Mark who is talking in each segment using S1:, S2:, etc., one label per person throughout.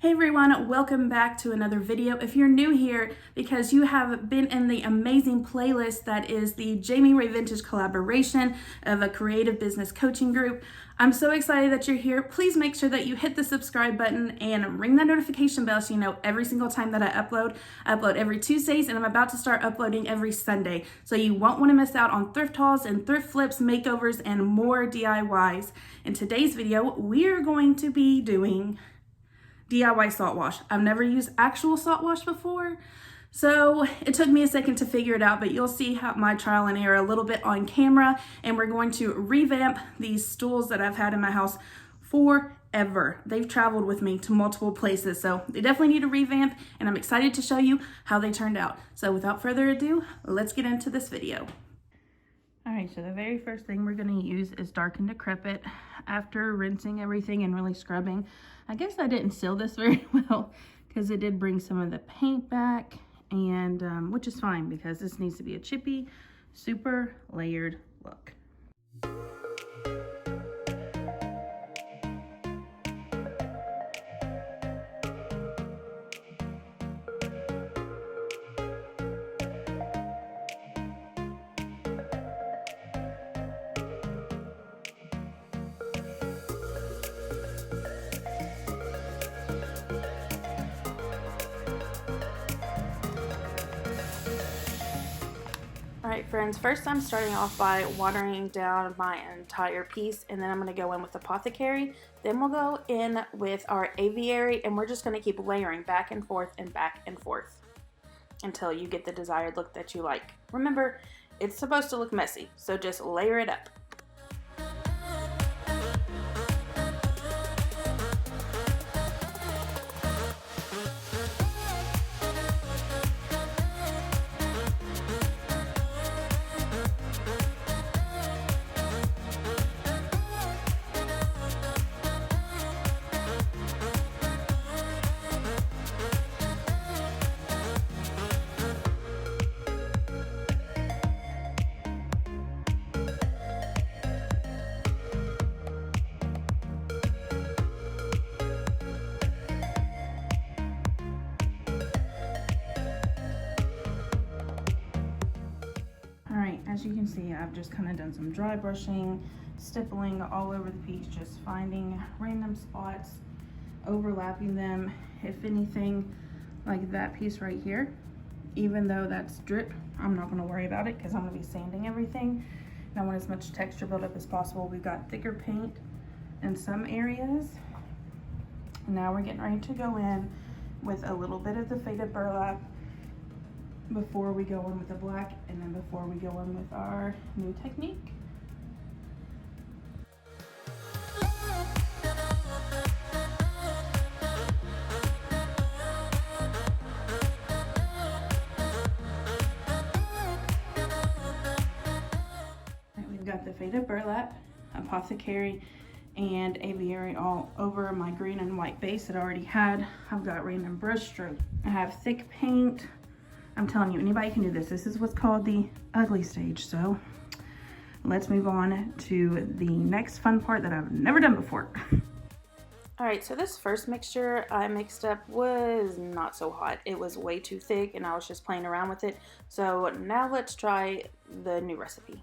S1: Hey everyone, welcome back to another video. If you're new here, because you have been in the amazing playlist that is the Jamie Ray Vintage collaboration of a creative business coaching group, I'm so excited that you're here. Please make sure that you hit the subscribe button and ring that notification bell so you know every single time that I upload. I upload every Tuesdays and I'm about to start uploading every Sunday. So you won't want to miss out on thrift hauls and thrift flips, makeovers, and more DIYs. In today's video, we're going to be doing DIY salt wash. I've never used actual salt wash before, so it took me a second to figure it out, but you'll see how my trial and error a little bit on camera, and we're going to revamp these stools that I've had in my house forever. They've traveled with me to multiple places, so they definitely need a revamp, and I'm excited to show you how they turned out. So without further ado, let's get into this video. All right, so the very first thing we're going to use is Dark and Decrepit. After rinsing everything and really scrubbing, I guess I didn't seal this very well because it did bring some of the paint back, and which is fine because this needs to be a chippy, super layered look. All right, friends, first I'm starting off by watering down my entire piece, and then I'm going to go in with Apothecary. Then we'll go in with our Aviary, and we're just going to keep layering back and forth until you get the desired look that you like. Remember, it's supposed to look messy, so just layer it up. Alright, as you can see, I've just kind of done some dry brushing, stippling all over the piece, just finding random spots, overlapping them. If anything, like that piece right here, even though that's drip, I'm not going to worry about it because I'm going to be sanding everything. And I want as much texture built up as possible. We've got thicker paint in some areas. Now we're getting ready to go in with a little bit of the faded burlap before we go in with the black, and then before we go in with our new technique. We've got the faded burlap, Apothecary, and Aviary all over my green and white base that I already had. I've got random brush stroke. I have thick paint. I'm telling you, anybody can do this. This is what's called the ugly stage. So let's move on to the next fun part that I've never done before. All right, so this first mixture I mixed up was not so hot. It was way too thick and I was just playing around with it. So now let's try the new recipe.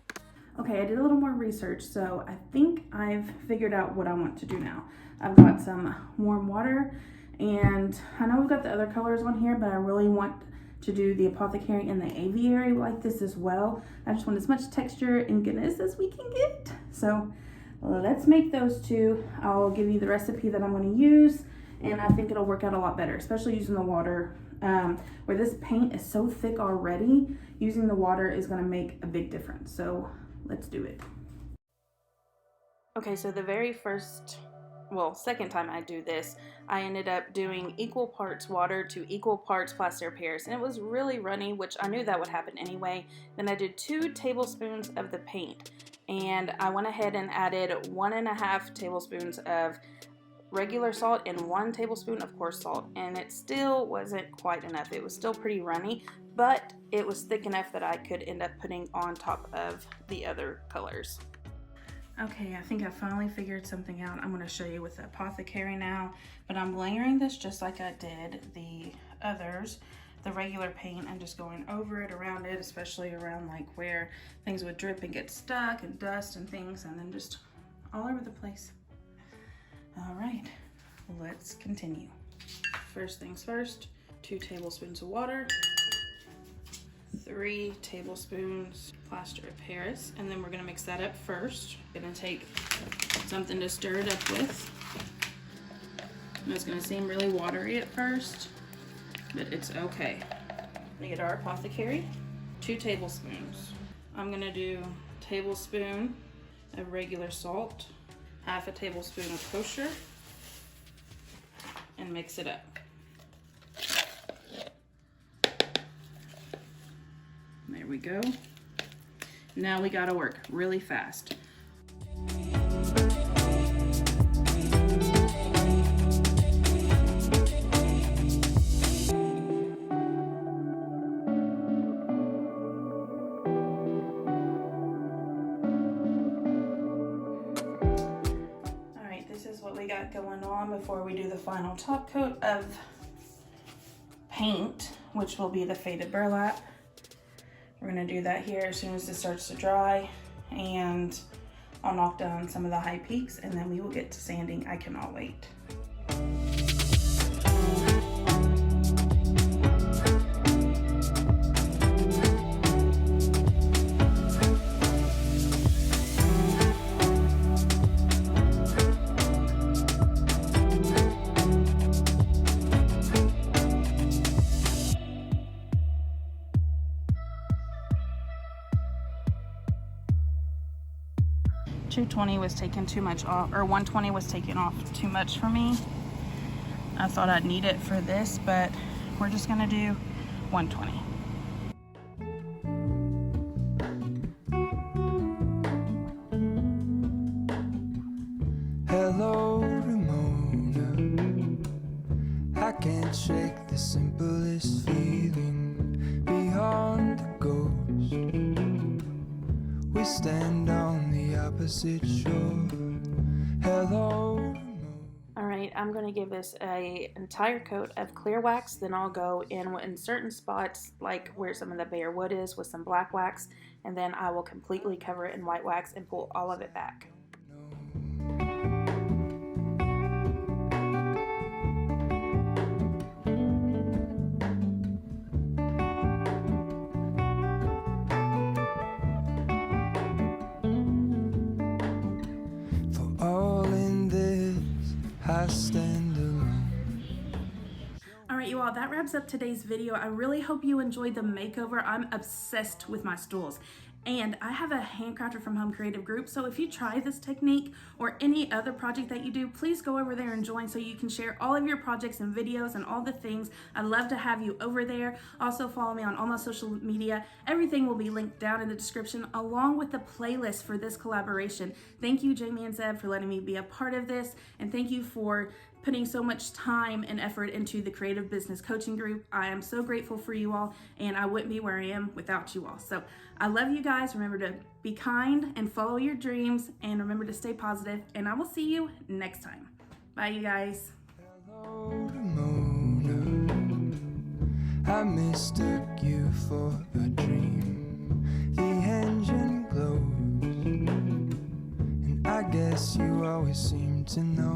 S1: Okay, I did a little more research, so I think I've figured out what I want to do now. I've got some warm water, and I know we've got the other colors on here, but I really want to do the Apothecary and the Aviary like this as well. I just want as much texture and goodness as we can get. So let's make those two. I'll give you the recipe that I'm going to use, and I think it'll work out a lot better, especially using the water. Where this paint is so thick already, using the water is going to make a big difference. So let's do it. Okay, so the very second time I do this, I ended up doing equal parts water to equal parts plaster of Paris, and it was really runny, which I knew that would happen anyway. Then I did 2 tablespoons of the paint, and I went ahead and added 1.5 tablespoons of regular salt and 1 tablespoon of coarse salt, and it still wasn't quite enough. It was still pretty runny, but it was thick enough that I could end up putting on top of the other colors. Okay, I think I finally figured something out. I'm gonna show you with the Apothecary now, but I'm layering this just like I did the others, the regular paint. I'm just going over it, around it, especially around like where things would drip and get stuck and dust and things, and then just all over the place. All right, let's continue. First things first, 2 tablespoons of water, 3 tablespoons plaster of Paris, and then we're gonna mix that up first. Gonna take something to stir it up with. And it's gonna seem really watery at first, but it's okay. We get our Apothecary, 2 tablespoons. I'm gonna do a tablespoon of regular salt, half a tablespoon of kosher, and mix it up. There we go. Now we gotta work really fast. Alright, this is what we got going on before we do the final top coat of paint, which will be the faded burlap. We're gonna do that here as soon as this starts to dry, and I'll knock down some of the high peaks and then we will get to sanding. I cannot wait. $220 was taken too much off, or $120 was taken off too much for me. I thought I'd need it for this, but we're just gonna do $120.
S2: Hello, Ramona. I can't shake the simplest feeling beyond the ghost. We stand on the opposite shore. Hello.
S1: All right, I'm going to give this an entire coat of clear wax. Then I'll go in certain spots, like where some of the bare wood is, with some black wax. And then I will completely cover it in white wax and pull all of it back. Alright you all, that wraps up today's video. I really hope you enjoyed the makeover. I'm obsessed with my stools. And I have a Handcrafted from Home creative group, so if you try this technique or any other project that you do, please go over there and join so you can share all of your projects and videos and all the things. I'd love to have you over there. Also follow me on all my social media. Everything will be linked down in the description along with the playlist for this collaboration. Thank you, Jamie and Zeb, for letting me be a part of this, and thank you for putting so much time and effort into the creative business coaching group. I am so grateful for you all, and I wouldn't be where I am without you all. So I love you guys. Remember to be kind and follow your dreams, and remember to stay positive, and I will see you next time. Bye, you guys.
S2: Hello, Ramona. I mistook you for a dream. The engine glows, and I guess you always seem to know.